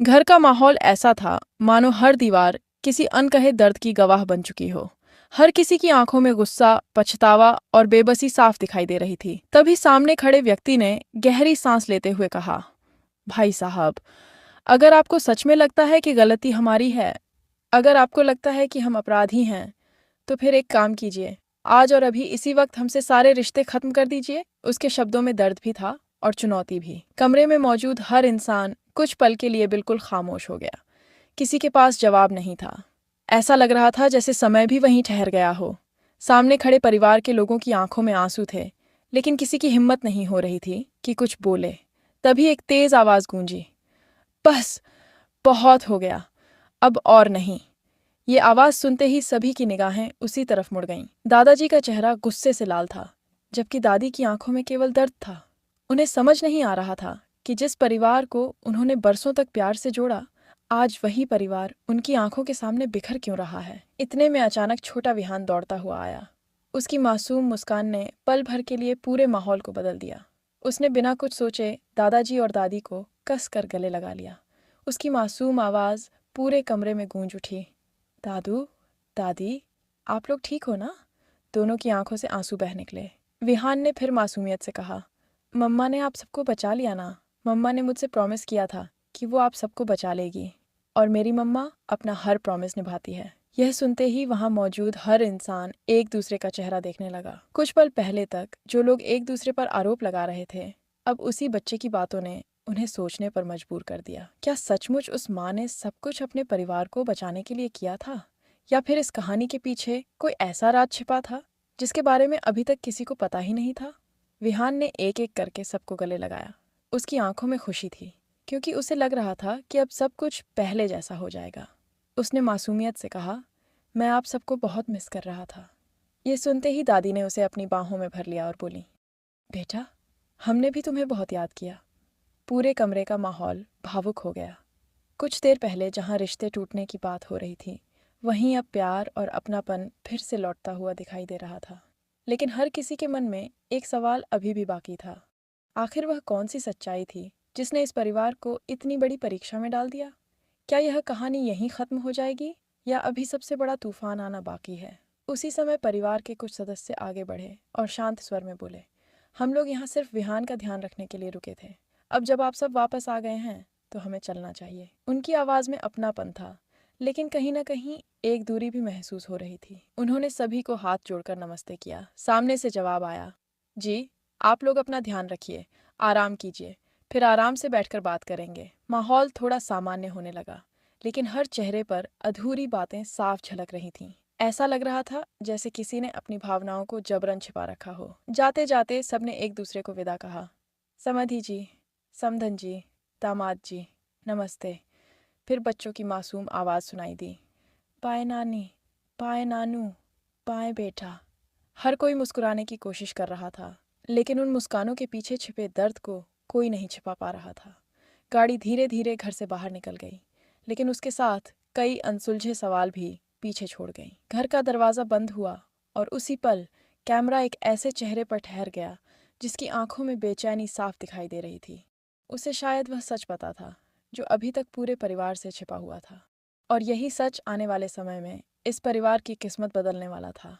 घर का माहौल ऐसा था मानो हर दीवार किसी अनकहे दर्द की गवाह बन चुकी हो। हर किसी की आंखों में गुस्सा, पछतावा और बेबसी साफ दिखाई दे रही थी। तभी सामने खड़े व्यक्ति ने गहरी सांस लेते हुए कहा, भाई साहब, अगर आपको सच में लगता है कि गलती हमारी है, अगर आपको लगता है कि हम अपराधी हैं, तो फिर एक काम कीजिए, आज और अभी इसी वक्त हमसे सारे रिश्ते खत्म कर दीजिए। उसके शब्दों में दर्द भी था और चुनौती भी। कमरे में मौजूद हर इंसान कुछ पल के लिए बिल्कुल खामोश हो गया। किसी के पास जवाब नहीं था। ऐसा लग रहा था जैसे समय भी वहीं ठहर गया हो। सामने खड़े परिवार के लोगों की आंखों में आंसू थे, लेकिन किसी की हिम्मत नहीं हो रही थी कि कुछ बोले। तभी एक तेज आवाज गूंजी, बस, बहुत हो गया, अब और नहीं। ये आवाज सुनते ही सभी की निगाहें उसी तरफ मुड़ गईं। दादाजी का चेहरा गुस्से से लाल था, जबकि दादी की आंखों में केवल दर्द था। उन्हें समझ नहीं आ रहा था कि जिस परिवार को उन्होंने बरसों तक प्यार से जोड़ा, आज वही परिवार उनकी आंखों के सामने बिखर क्यों रहा है। इतने में अचानक छोटा विहान दौड़ता हुआ आया। उसकी मासूम मुस्कान ने पल भर के लिए पूरे माहौल को बदल दिया। उसने बिना कुछ सोचे दादाजी और दादी को कस कर गले लगा लिया। उसकी मासूम आवाज पूरे कमरे में गूंज उठी, दादू, दादी, आप लोग ठीक हो ना? दोनों की आंखों से आंसू बह निकले। विहान ने फिर मासूमियत से कहा, मम्मा ने आप सबको बचा लिया ना। मम्मा ने मुझसे प्रॉमिस किया था कि वो आप सबको बचा लेगी, और मेरी मम्मा अपना हर प्रॉमिस निभाती है। यह सुनते ही वहां मौजूद हर इंसान एक दूसरे का चेहरा देखने लगा। कुछ पल पहले तक जो लोग एक दूसरे पर आरोप लगा रहे थे, अब उसी बच्चे की बातों ने उन्हें सोचने पर मजबूर कर दिया। क्या सचमुच उस माँ ने सब कुछ अपने परिवार को बचाने के लिए किया था, या फिर इस कहानी के पीछे कोई ऐसा राज छिपा था जिसके बारे में अभी तक किसी को पता ही नहीं था? विहान ने एक एक करके सबको गले लगाया। उसकी आंखों में खुशी थी, क्योंकि उसे लग रहा था कि अब सब कुछ पहले जैसा हो जाएगा। उसने मासूमियत से कहा, मैं आप सबको बहुत मिस कर रहा था। ये सुनते ही दादी ने उसे अपनी बाहों में भर लिया और बोली, बेटा, हमने भी तुम्हें बहुत याद किया। पूरे कमरे का माहौल भावुक हो गया। कुछ देर पहले जहां रिश्ते टूटने की बात हो रही थी, वहीं अब प्यार और अपनापन फिर से लौटता हुआ दिखाई दे रहा था। लेकिन हर किसी के मन में एक सवाल अभी भी बाकी था। आखिर वह कौन सी सच्चाई थी जिसने इस परिवार को इतनी बड़ी परीक्षा में डाल दिया? क्या यह कहानी यहीं खत्म हो जाएगी, या अभी सबसे बड़ा तूफान आना बाकी है? उसी समय परिवार के कुछ सदस्य आगे बढ़े और शांत स्वर में बोले, हम लोग यहाँ सिर्फ विहान का ध्यान रखने के लिए रुके थे। अब जब आप सब वापस आ गए हैं, तो हमें चलना चाहिए। उनकी आवाज में अपनापन था, लेकिन कहीं ना कहीं एक दूरी भी महसूस हो रही थी। उन्होंने सभी को हाथ जोड़कर नमस्ते किया। सामने से जवाब आया, जी, आप लोग अपना ध्यान रखिए, आराम कीजिए, फिर आराम से बैठकर बात करेंगे। माहौल थोड़ा सामान्य होने लगा, लेकिन हर चेहरे पर अधूरी बातें साफ झलक रही थीं। ऐसा लग रहा था जैसे किसी ने अपनी भावनाओं को जबरन छिपा रखा हो। जाते जाते सबने एक दूसरे को विदा कहा, समधी जी, समधन जी, दामाद जी, नमस्ते। फिर बच्चों की मासूम आवाज़ सुनाई दी, बाय नानी, बाय नानू, बाय बेटा। हर कोई मुस्कुराने की कोशिश कर रहा था, लेकिन उन मुस्कानों के पीछे छिपे दर्द को कोई नहीं छिपा पा रहा था। गाड़ी धीरे धीरे घर से बाहर निकल गई, लेकिन उसके साथ कई अनसुलझे सवाल भी पीछे छोड़ गई। घर का दरवाज़ा बंद हुआ, और उसी पल कैमरा एक ऐसे चेहरे पर ठहर गया जिसकी आंखों में बेचैनी साफ दिखाई दे रही थी। उसे शायद वह सच पता था जो अभी तक पूरे परिवार से छिपा हुआ था, और यही सच आने वाले समय में इस परिवार की किस्मत बदलने वाला था।